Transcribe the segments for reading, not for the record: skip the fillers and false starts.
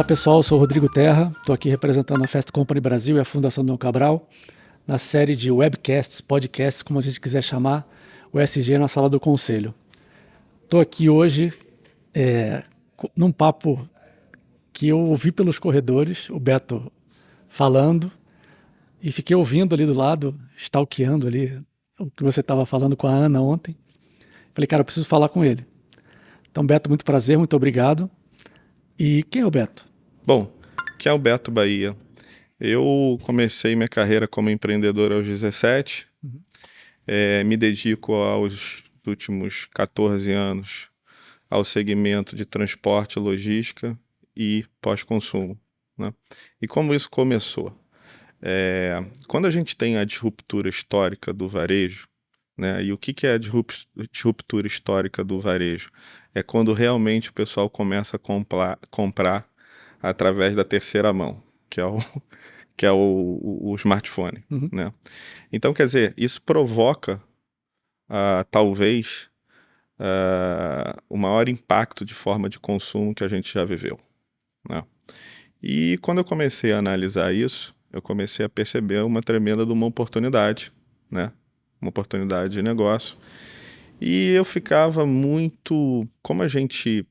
Olá pessoal, eu sou o Rodrigo Terra, estou aqui representando a Fast Company Brasil e a Fundação Dom Cabral na série de webcasts, podcasts, como a gente quiser chamar, o SG na Sala do Conselho. Estou aqui hoje num papo que eu ouvi pelos corredores, o Beto falando, e fiquei ouvindo ali do lado, stalkeando ali o que você estava falando com a Ana ontem. Falei, cara, eu preciso falar com ele. Então, Beto, muito prazer, muito obrigado. E quem é o Beto? Bom, que é o Beto Bahia. Eu comecei minha carreira como empreendedor aos 17, me dedico aos últimos 14 anos ao segmento de transporte, logística e pós-consumo, né? E como isso começou? Quando a gente tem a disruptura histórica do varejo, né? E o que é a disruptura histórica do varejo? É quando realmente o pessoal começa a comprar através da terceira mão, que é o smartphone, né? Então, quer dizer, isso provoca, talvez, o maior impacto de forma de consumo que a gente já viveu, né? E quando eu comecei a analisar isso, eu comecei a perceber uma tremenda de uma oportunidade, né? Uma oportunidade de negócio. E eu ficava muito... Como a gente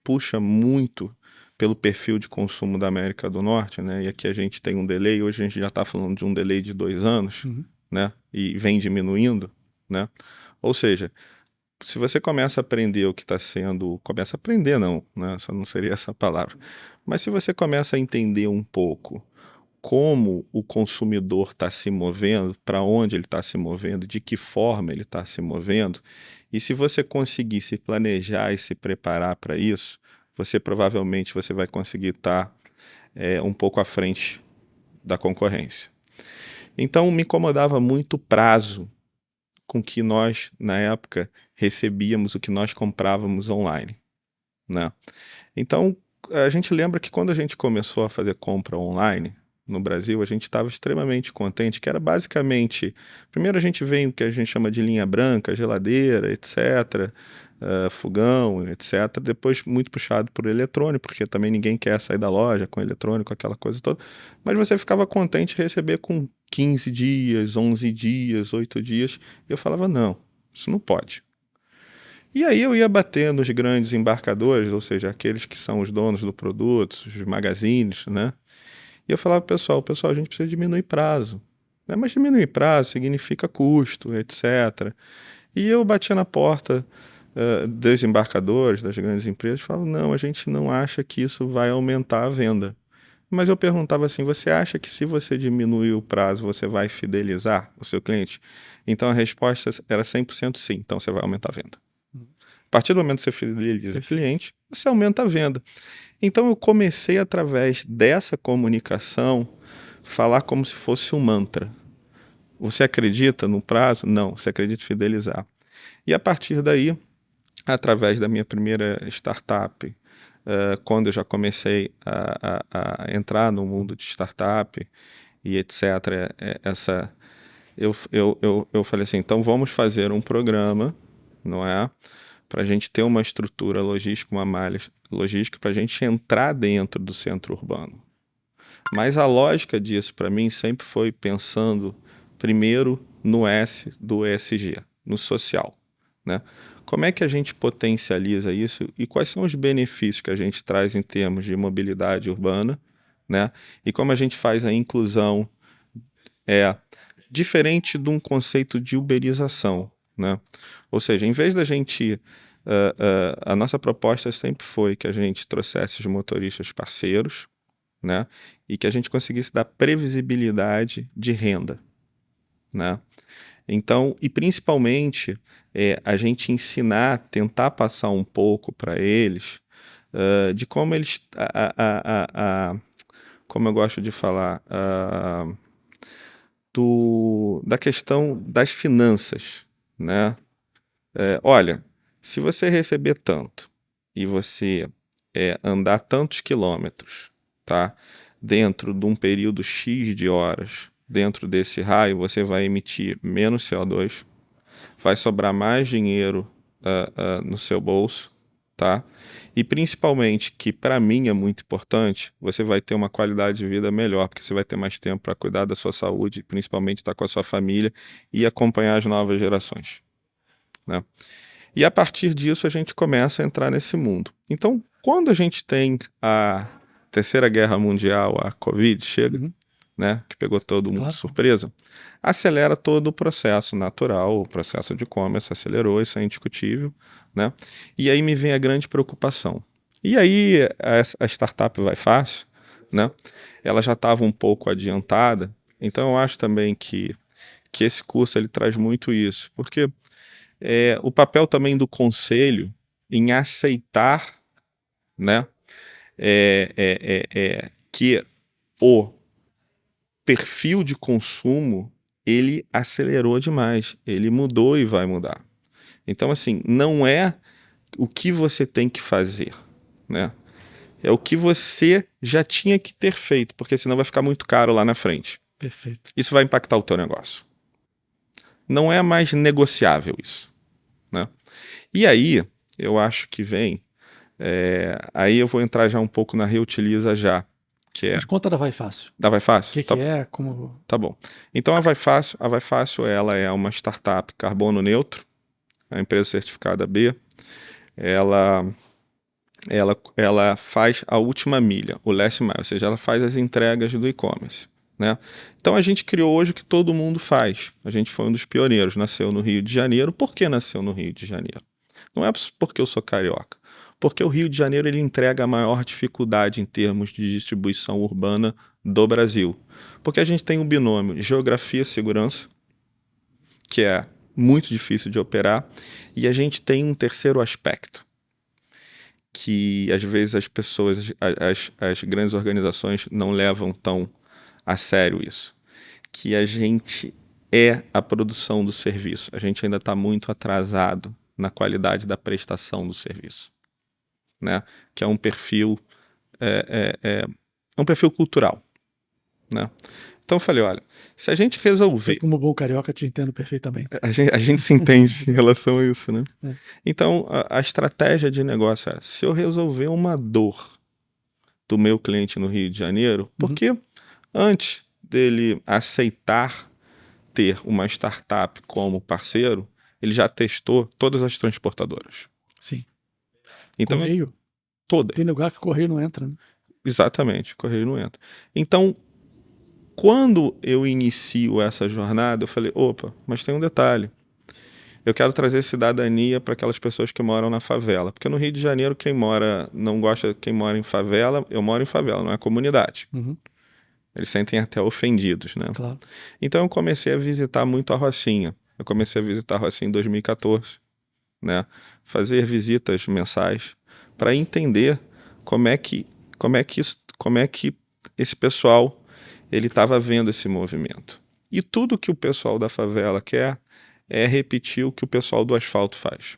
puxa muito pelo perfil de consumo da América do Norte, né? E aqui a gente tem um delay, hoje a gente já está falando de um delay de 2 anos, né? E vem diminuindo, né? Ou seja, se você começa a aprender o que está sendo... Começa a aprender, não, né? Essa não seria essa palavra. Mas se você começa a entender um pouco como o consumidor está se movendo, para onde ele está se movendo, de que forma ele está se movendo, e se você conseguir se planejar e se preparar para isso, você provavelmente vai conseguir estar um pouco à frente da concorrência. Então me incomodava muito o prazo com que nós, na época, recebíamos o que nós comprávamos online, né? Então, a gente lembra que quando a gente começou a fazer compra online no Brasil, a gente estava extremamente contente, que era basicamente... Primeiro a gente vem o que a gente chama de linha branca, geladeira, etc., fogão, etc. Depois muito puxado por eletrônico, porque também ninguém quer sair da loja com eletrônico, aquela coisa toda. Mas você ficava contente de receber com 15 dias, 11 dias, 8 dias. E eu falava, não, isso não pode. E aí eu ia bater nos grandes embarcadores, ou seja, aqueles que são os donos do produto, os magazines, né? E eu falava, pessoal, a gente precisa diminuir prazo, né? Mas diminuir prazo significa custo, etc. E eu batia na porta dos embarcadores, das grandes empresas, e falava, não, a gente não acha que isso vai aumentar a venda. Mas eu perguntava assim, você acha que se você diminuir o prazo, você vai fidelizar o seu cliente? Então a resposta era 100% sim, então você vai aumentar a venda. A partir do momento que você fideliza o cliente, você aumenta a venda. Então eu comecei, através dessa comunicação, falar como se fosse um mantra. Você acredita no prazo? Não, você acredita em fidelizar. E a partir daí, através da minha primeira startup, quando eu já comecei a entrar no mundo de startup e etc., eu falei assim, então vamos fazer um programa, não é? Para a gente ter uma estrutura logística, uma malha logística, para a gente entrar dentro do centro urbano. Mas a lógica disso, para mim, sempre foi pensando primeiro no S do ESG, no social, né? Como é que a gente potencializa isso e quais são os benefícios que a gente traz em termos de mobilidade urbana, né? E como a gente faz a inclusão diferente de um conceito de uberização, né? Ou seja, em vez da gente... a nossa proposta sempre foi que a gente trouxesse os motoristas parceiros, né? E que a gente conseguisse dar previsibilidade de renda, né? Então, e principalmente, a gente ensinar, tentar passar um pouco para eles de como eles... como eu gosto de falar... da questão das finanças, né? Olha, se você receber tanto e você andar tantos quilômetros, tá? Dentro de um período X de horas, dentro desse raio, você vai emitir menos CO2, vai sobrar mais dinheiro no seu bolso, tá? E principalmente, que para mim é muito importante, você vai ter uma qualidade de vida melhor, porque você vai ter mais tempo para cuidar da sua saúde, principalmente estar com a sua família e acompanhar as novas gerações, né? E a partir disso a gente começa a entrar nesse mundo. Então, quando a gente tem a Terceira Guerra Mundial, a Covid chega, né, que pegou todo mundo de surpresa, acelera todo o processo natural, o processo de e-commerce acelerou, isso é indiscutível, né? E aí me vem a grande preocupação. E aí a startup Vai Fácil, né, ela já estava um pouco adiantada, então eu acho também que esse curso ele traz muito isso, porque o papel também do conselho em aceitar, né, que o perfil de consumo ele acelerou demais, ele mudou e vai mudar. Então, assim, não é o que você tem que fazer, né? É o que você já tinha que ter feito, porque senão vai ficar muito caro lá na frente. Perfeito. Isso vai impactar o teu negócio. Não é mais negociável isso, né? E aí, eu acho que vem... aí eu vou entrar já um pouco na Reutiliza já, que é... Mas conta da Vai Fácil. Da Vai Fácil? O que é? Como... Tá bom. Então a Vai Fácil, ela é uma startup carbono neutro, a empresa certificada B. Ela faz a última milha, o last mile, ou seja, ela faz as entregas do e-commerce, né? Então a gente criou hoje o que todo mundo faz. A gente foi um dos pioneiros, nasceu no Rio de Janeiro. Por que nasceu no Rio de Janeiro? Não é porque eu sou carioca, porque o Rio de Janeiro ele entrega a maior dificuldade em termos de distribuição urbana do Brasil. Porque a gente tem um binômio geografia-segurança, que é muito difícil de operar, e a gente tem um terceiro aspecto, que às vezes as pessoas, as grandes organizações não levam tão a sério isso, que a gente é a produção do serviço. A gente ainda está muito atrasado na qualidade da prestação do serviço, né? Que é um perfil um perfil cultural, né? Então eu falei, olha, se a gente resolver... Eu, como bom carioca, te entendo perfeitamente. A gente se entende em relação a isso, né? Então a estratégia de negócio é, se eu resolver uma dor do meu cliente no Rio de Janeiro, porque antes dele aceitar ter uma startup como parceiro, ele já testou todas as transportadoras. Sim. Então, Correio? Toda. Tem lugar que o correio não entra, né? Exatamente, o correio não entra. Então, quando eu inicio essa jornada, eu falei, opa, mas tem um detalhe. Eu quero trazer cidadania para aquelas pessoas que moram na favela. Porque no Rio de Janeiro, quem mora, não gosta, quem mora em favela, eu moro em favela, não é comunidade. Eles sentem até ofendidos, né? Claro. Então eu comecei a visitar muito a Rocinha. Eu comecei a visitar a Rocinha em 2014, né? Fazer visitas mensais para entender como é que esse pessoal ele estava vendo esse movimento. E tudo que o pessoal da favela quer é repetir o que o pessoal do asfalto faz.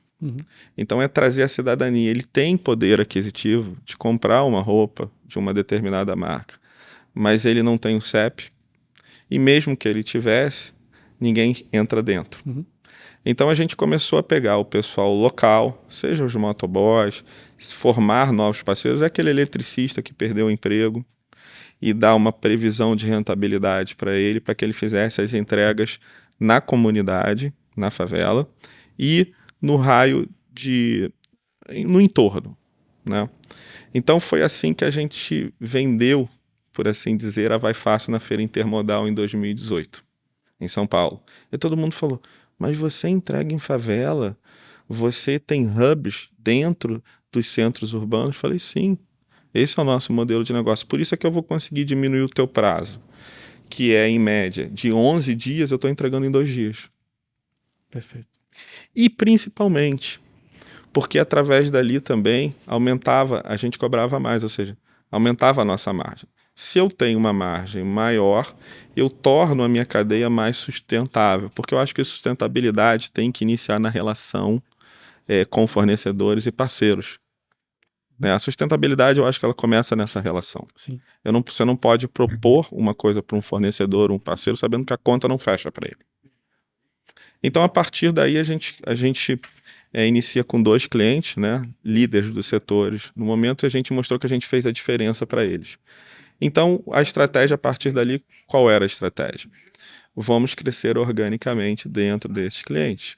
Então é trazer a cidadania. Ele tem poder aquisitivo de comprar uma roupa de uma determinada marca, mas ele não tem o CEP, e mesmo que ele tivesse, ninguém entra dentro. Então a gente começou a pegar o pessoal local, seja os motoboys, formar novos parceiros, é aquele eletricista que perdeu o emprego, e dar uma previsão de rentabilidade para ele, para que ele fizesse as entregas na comunidade, na favela, e no raio no entorno, né? Então foi assim que a gente vendeu, por assim dizer, a Vai Fácil na Feira Intermodal em 2018, em São Paulo. E todo mundo falou, mas você entrega em favela? Você tem hubs dentro dos centros urbanos? Eu falei, sim. Esse é o nosso modelo de negócio. Por isso é que eu vou conseguir diminuir o teu prazo, que é, em média, de 11 dias, eu estou entregando em 2 dias. Perfeito. E, principalmente, porque através dali também aumentava, a gente cobrava mais, ou seja, aumentava a nossa margem. Se eu tenho uma margem maior, eu torno a minha cadeia mais sustentável, porque eu acho que a sustentabilidade tem que iniciar na relação com fornecedores e parceiros. A sustentabilidade, eu acho que ela começa nessa relação. Sim. Você não pode propor uma coisa para um fornecedor, um parceiro, sabendo que a conta não fecha para ele. Então, a partir daí, a gente inicia com 2 clientes, né, líderes dos setores. No momento, a gente mostrou que a gente fez a diferença para eles. Então, a estratégia, a partir dali, qual era a estratégia? Vamos crescer organicamente dentro desses clientes,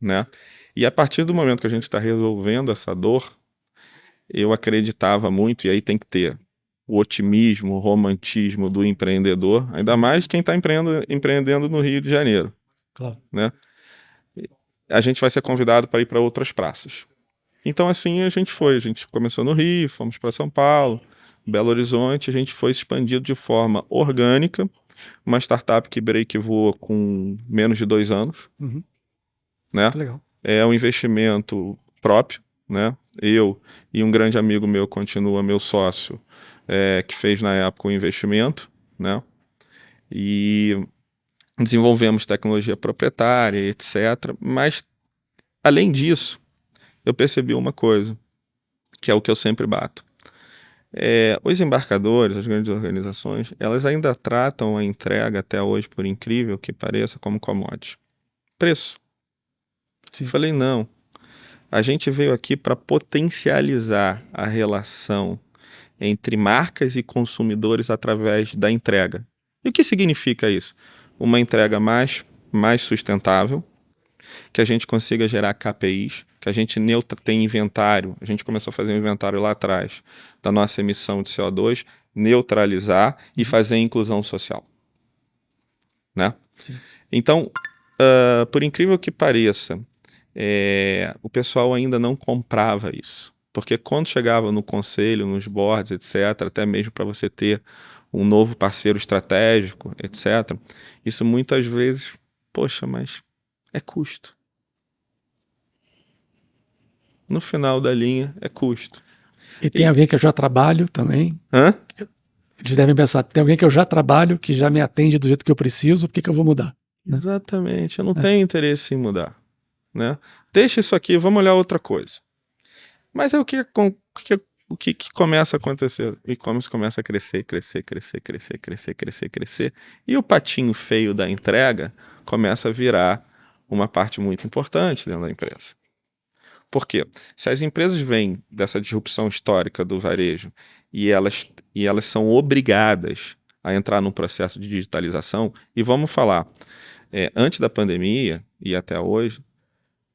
né? E a partir do momento que a gente está resolvendo essa dor, eu acreditava muito, e aí tem que ter o otimismo, o romantismo do empreendedor, ainda mais quem está empreendendo no Rio de Janeiro, Claro. né? A gente vai ser convidado para ir para outras praças. Então, assim, a gente começou no Rio, fomos para São Paulo, Belo Horizonte, a gente foi expandido de forma orgânica, uma startup que voa com menos de 2 anos, Uhum. né? Que legal. É um investimento próprio, né? Eu e um grande amigo meu, continua meu sócio, que fez na época o investimento, né? E desenvolvemos tecnologia proprietária, etc. Mas, além disso, eu percebi uma coisa, que é o que eu sempre bato. Os embarcadores, as grandes organizações, elas ainda tratam a entrega até hoje, por incrível que pareça, como commodity. Preço. Sim. Falei, não. A gente veio aqui para potencializar a relação entre marcas e consumidores através da entrega. E o que significa isso? Uma entrega mais sustentável, que a gente consiga gerar KPIs, que a gente tem inventário, a gente começou a fazer um inventário lá atrás da nossa emissão de CO2, neutralizar e fazer inclusão social, né? Sim. Então, por incrível que pareça, o pessoal ainda não comprava isso. Porque quando chegava no conselho, nos boards, etc., até mesmo para você ter um novo parceiro estratégico, etc., isso muitas vezes, poxa, mas é custo. No final da linha, é custo. E tem alguém que eu já trabalho também. Hã? Eles devem pensar, tem alguém que eu já trabalho, que já me atende do jeito que eu preciso, por que que eu vou mudar? Exatamente, eu não tenho interesse em mudar, né? Deixa isso aqui, vamos olhar outra coisa. Mas é o que começa a acontecer? O e-commerce começa a crescer, crescer, crescer, crescer, crescer, crescer, crescer. E o patinho feio da entrega começa a virar uma parte muito importante dentro da empresa. Por quê? Se as empresas vêm dessa disrupção histórica do varejo e elas são obrigadas a entrar num processo de digitalização, e vamos falar, antes da pandemia e até hoje,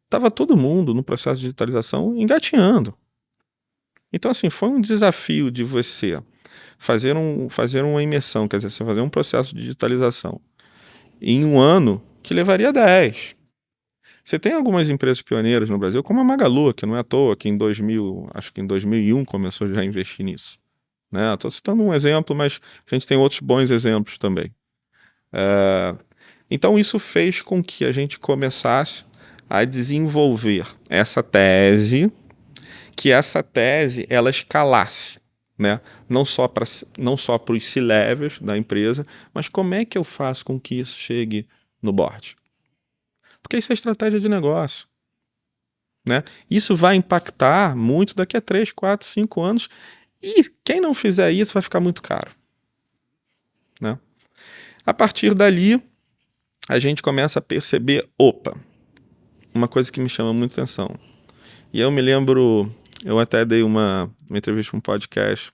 estava todo mundo no processo de digitalização engatinhando. Então, assim, foi um desafio de você fazer uma imersão, quer dizer, você fazer um processo de digitalização em um ano que levaria 10. Você tem algumas empresas pioneiras no Brasil, como a Magalu, que não é à toa, que em 2000, acho que em 2001 começou já a investir nisso. Né? Estou citando um exemplo, mas a gente tem outros bons exemplos também. Então isso fez com que a gente começasse a desenvolver essa tese, que essa tese ela escalasse, né? Não só para os C-levels da empresa, mas como é que eu faço com que isso chegue no board? Porque isso é estratégia de negócio, né? Isso vai impactar muito daqui a 3, 4, 5 anos, e quem não fizer isso vai ficar muito caro, né? A partir dali, a gente começa a perceber, opa, uma coisa que me chama muita atenção. E eu me lembro, eu até dei uma entrevista para um podcast,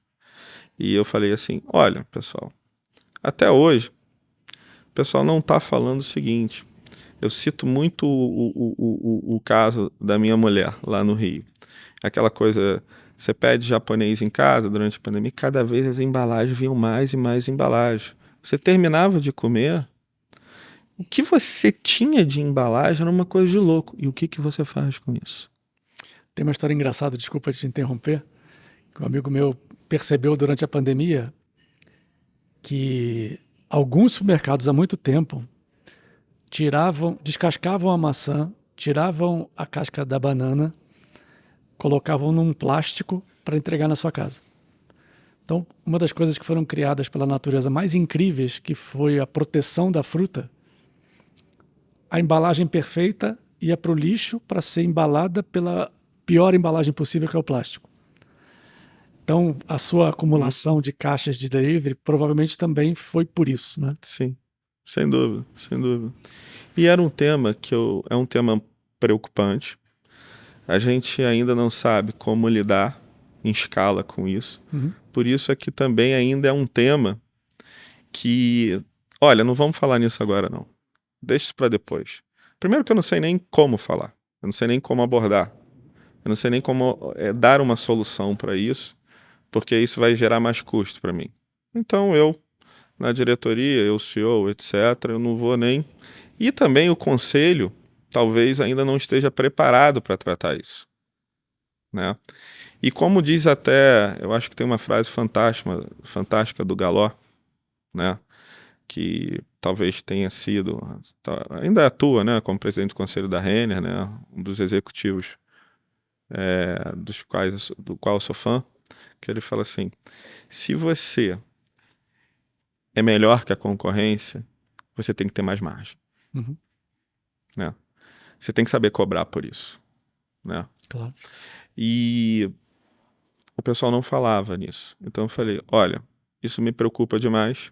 e eu falei assim, olha, pessoal, até hoje, o pessoal não está falando o seguinte. Eu cito muito o caso da minha mulher lá no Rio. Aquela coisa, você pede japonês em casa durante a pandemia, cada vez as embalagens vinham mais e mais embalagens. Você terminava de comer, o que você tinha de embalagem era uma coisa de louco. E o que você faz com isso? Tem uma história engraçada, desculpa te interromper, que um amigo meu percebeu durante a pandemia que alguns supermercados há muito tempo descascavam a maçã, tiravam a casca da banana, colocavam num plástico para entregar na sua casa. Então, uma das coisas que foram criadas pela natureza mais incríveis, que foi a proteção da fruta, a embalagem perfeita ia para o lixo para ser embalada pela pior embalagem possível, que é o plástico. Então, a sua acumulação de caixas de delivery provavelmente também foi por isso, né? Sim, sem dúvida, sem dúvida. E era um tema é um tema preocupante. A gente ainda não sabe como lidar em escala com isso. Uhum. Por isso é que também ainda é um tema que, olha, não vamos falar nisso agora não. Deixa isso para depois. Primeiro que eu não sei nem como falar. Eu não sei nem como abordar. Eu não sei nem como dar uma solução para isso, porque isso vai gerar mais custo para mim. Então eu, na diretoria, eu, CEO, etc., eu não vou nem... E também o conselho talvez ainda não esteja preparado para tratar isso, né? E como diz até, eu acho que tem uma frase fantástica do Galó, né? Que talvez tenha sido, ainda atua, né, como presidente do conselho da Renner, né, um dos executivos do qual eu sou fã, que ele fala assim: se você é melhor que a concorrência, você tem que ter mais margem, Uhum. né? Você tem que saber cobrar por isso, né? Claro. E o pessoal não falava nisso. Então eu falei: olha, isso me preocupa demais.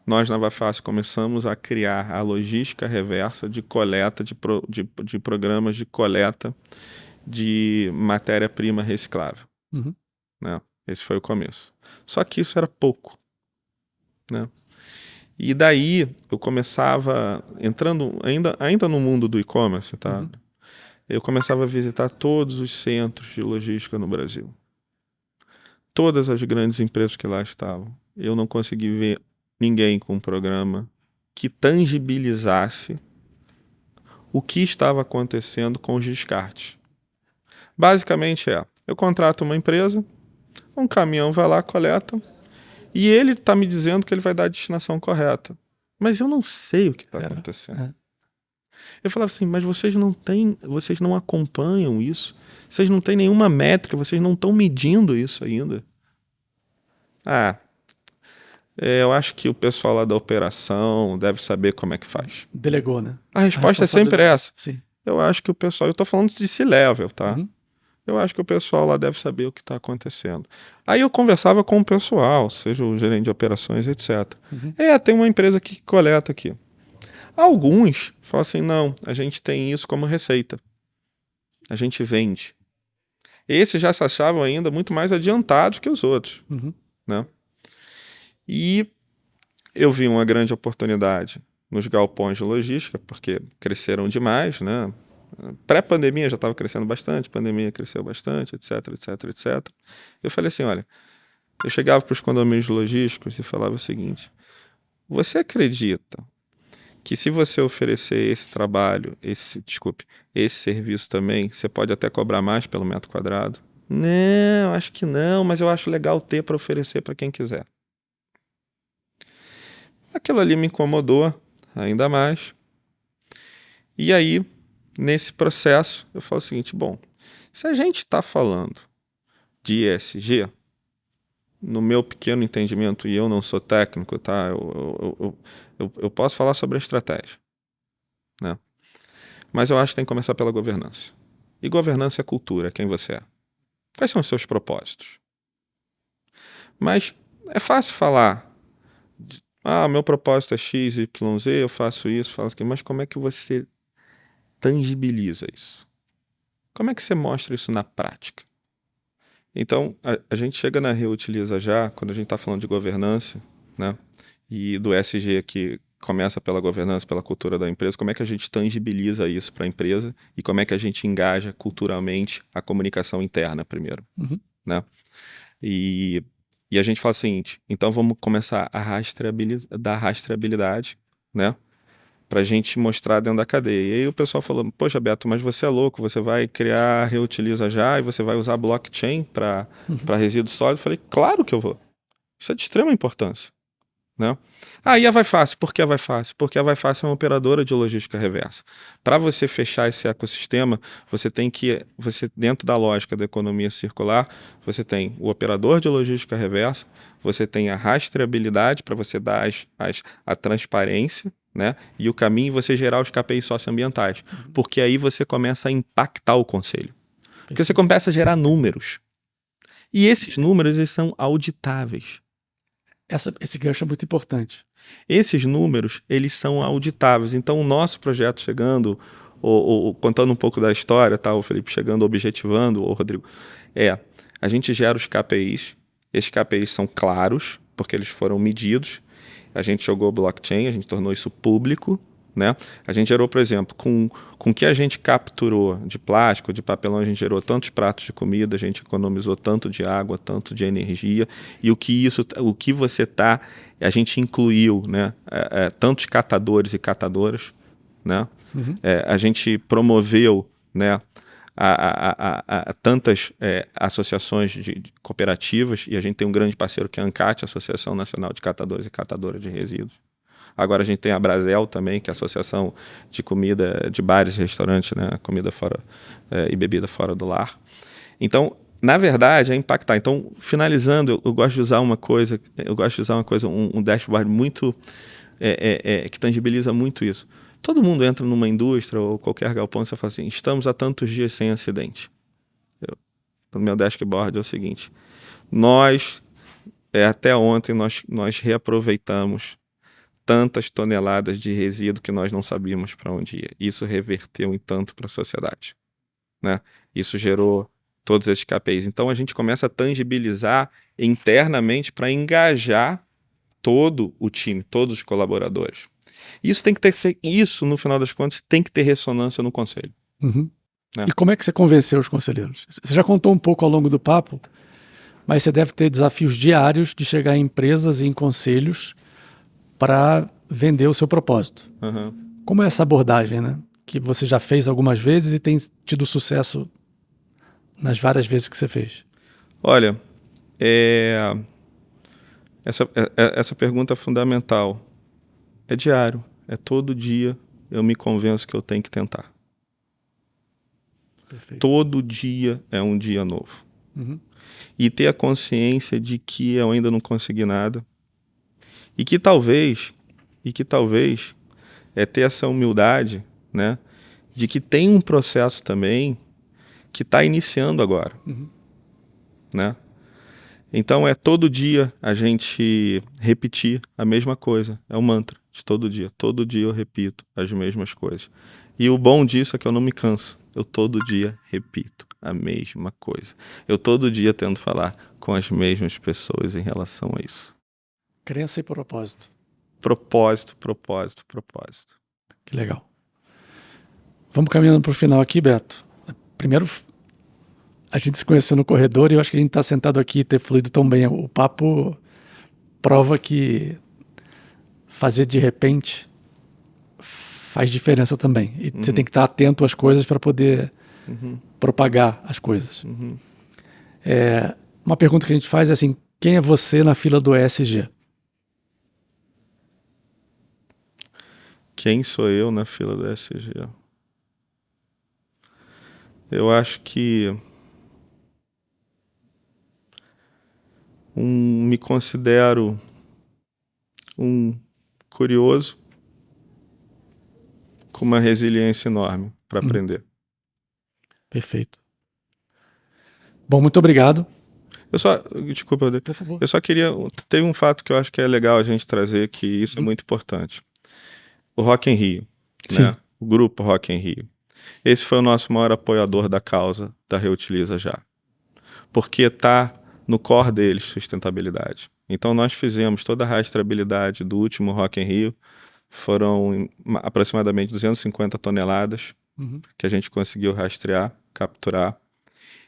Nós na Vafácil começamos a criar a logística reversa de coleta de programas de coleta de matéria-prima reciclável, Uhum. né? Esse foi o começo. Só que isso era pouco, né? E daí eu começava, entrando ainda no mundo do e-commerce, tá? Uhum. Eu começava a visitar todos os centros de logística no Brasil. Todas as grandes empresas que lá estavam. Eu não consegui ver ninguém com um programa que tangibilizasse o que estava acontecendo com os descartes. Basicamente eu contrato uma empresa, um caminhão vai lá, coleta, e ele está me dizendo que ele vai dar a destinação correta. Mas eu não sei o que está acontecendo. Eu falava assim, mas vocês não acompanham isso, vocês não têm nenhuma métrica, vocês não estão medindo isso ainda. Eu acho que o pessoal lá da operação deve saber como é que faz. Delegou, né? A resposta é sempre essa. Sim. Eu acho que o pessoal, eu tô falando de C-level, tá? Uhum. Eu acho que o pessoal lá deve saber o que está acontecendo. Aí eu conversava com o pessoal, seja o gerente de operações, etc. Uhum. Tem uma empresa que coleta aqui. Alguns falam assim, não, a gente tem isso como receita. A gente vende. Esses já se achavam ainda muito mais adiantados que os outros, Uhum. né? E eu vi uma grande oportunidade nos galpões de logística, porque cresceram demais, né? Pré-pandemia já estava crescendo bastante, pandemia cresceu bastante, etc, etc, etc. Eu falei assim, olha, eu chegava para os condomínios logísticos e falava o seguinte: você acredita que se você oferecer esse trabalho, esse serviço também, você pode até cobrar mais pelo metro quadrado? Não, acho que não, mas eu acho legal ter para oferecer para quem quiser. Aquilo ali me incomodou ainda mais. E aí, nesse processo, eu falo o seguinte: bom, se a gente está falando de ESG, no meu pequeno entendimento, e eu não sou técnico, tá? Eu posso falar sobre a estratégia, né? Mas eu acho que tem que começar pela governança. E governança é cultura, é quem você é. Quais são os seus propósitos? Mas é fácil falar, meu propósito é X, Y, Z, eu faço isso, faço aquilo, mas como é que você tangibiliza isso? Como é que você mostra isso na prática? Então, a gente chega na Reutiliza já, quando a gente está falando de governança, né? E do ESG que começa pela governança, pela cultura da empresa, como é que a gente tangibiliza isso para a empresa e como é que a gente engaja culturalmente a comunicação interna primeiro, Uhum. né? E a gente fala o seguinte, então vamos começar a dar rastreabilidade, né? Pra gente mostrar dentro da cadeia. E aí o pessoal falou, poxa, Beto, mas você é louco, você vai criar Reutiliza já e você vai usar blockchain para resíduo sólido? Eu falei, claro que eu vou. Isso é de extrema importância, né? E a Vai Fácil? Por que a Vai Fácil? Porque a Vai Fácil é uma operadora de logística reversa. Para você fechar esse ecossistema, você dentro da lógica da economia circular, você tem o operador de logística reversa, você tem a rastreabilidade para você dar a transparência, né? E o caminho você gerar os KPIs socioambientais. Porque aí você começa a impactar o conselho. Porque você começa a gerar números. E esses números eles são auditáveis. Esse gancho é muito importante. Esses números, eles são auditáveis. Então, o nosso projeto chegando, contando um pouco da história, tá, o Felipe chegando, objetivando, o Rodrigo, a gente gera os KPIs. Esses KPIs são claros, porque eles foram medidos. A gente jogou blockchain, a gente tornou isso público, né? A gente gerou, por exemplo, com o que a gente capturou de plástico, de papelão, a gente gerou tantos pratos de comida, a gente economizou tanto de água, tanto de energia, e a gente incluiu, né? Tantos catadores e catadoras, né? A gente promoveu, né? Tantas associações de cooperativas, e a gente tem um grande parceiro que é a ANCAT, Associação Nacional de Catadores e Catadoras de Resíduos. Agora a gente tem a Brasel também, que é a Associação de Comida de Bares e Restaurantes, né? Comida fora e bebida fora do lar. Então, na verdade, é impactar. Então, finalizando, eu gosto de usar uma coisa, um dashboard muito que tangibiliza muito isso. Todo mundo entra numa indústria ou qualquer galpão e você fala assim, estamos há tantos dias sem acidente. No meu dashboard é o seguinte, até ontem nós reaproveitamos tantas toneladas de resíduo que nós não sabíamos para onde ia. Isso reverteu em tanto para a sociedade, né? Isso gerou todos esses KPIs. Então a gente começa a tangibilizar internamente para engajar todo o time, todos os colaboradores. Isso, no final das contas, tem que ter ressonância no conselho. E como é que você convenceu os conselheiros? Você já contou um pouco ao longo do papo, mas você deve ter desafios diários de chegar em empresas e em conselhos para vender o seu propósito. Como é essa abordagem, né? Que você já fez algumas vezes e tem tido sucesso nas várias vezes que você fez? Olha, essa pergunta é fundamental. É diário, é todo dia eu me convenço que eu tenho que tentar. Perfeito. Todo dia é um dia novo. E ter a consciência de que eu ainda não consegui nada. E que talvez ter essa humildade, né, de que tem um processo também que está iniciando agora, né? Então todo dia a gente repetir a mesma coisa, é um mantra de todo dia eu repito as mesmas coisas. E o bom disso é que eu não me canso, eu todo dia repito a mesma coisa. Eu todo dia tento falar com as mesmas pessoas em relação a isso. Crença e propósito. Propósito. Que legal. Vamos caminhando para o final aqui, Beto. Primeiro, a gente se conheceu no corredor e eu acho que a gente está sentado aqui e ter fluído tão bem. O papo prova que fazer de repente faz diferença também. E você tem que estar atento às coisas para poder propagar as coisas. Uma pergunta que a gente faz é assim, quem é você na fila do ESG? Quem sou eu na fila do ESG? Eu acho que me considero um curioso com uma resiliência enorme para aprender. Perfeito. Bom, muito obrigado. Desculpa, por favor. Eu só queria... Teve um fato que eu acho que é legal a gente trazer, que isso é muito importante. O Rock in Rio, né? O grupo Rock in Rio. Esse foi o nosso maior apoiador da causa da Reutiliza Já. Porque está no core deles sustentabilidade. Então nós fizemos toda a rastreabilidade do último Rock in Rio. Foram aproximadamente 250 toneladas que a gente conseguiu rastrear, capturar.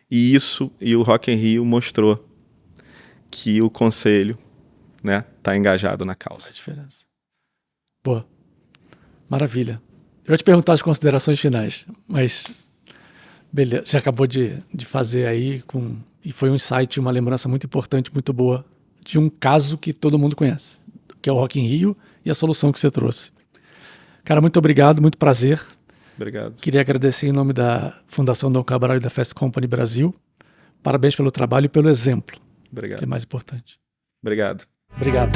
E o Rock in Rio mostrou que o conselho, né, está engajado na causa. Faz diferença. Boa. Maravilha. Eu ia te perguntar as considerações finais, mas beleza, já acabou de fazer aí e foi um insight, uma lembrança muito importante, muito boa, de um caso que todo mundo conhece, que é o Rock in Rio e a solução que você trouxe. Cara, muito obrigado, muito prazer. Obrigado. Queria agradecer em nome da Fundação Dom Cabral e da Fast Company Brasil. Parabéns pelo trabalho e pelo exemplo. Obrigado. Que é mais importante. Obrigado. Obrigado.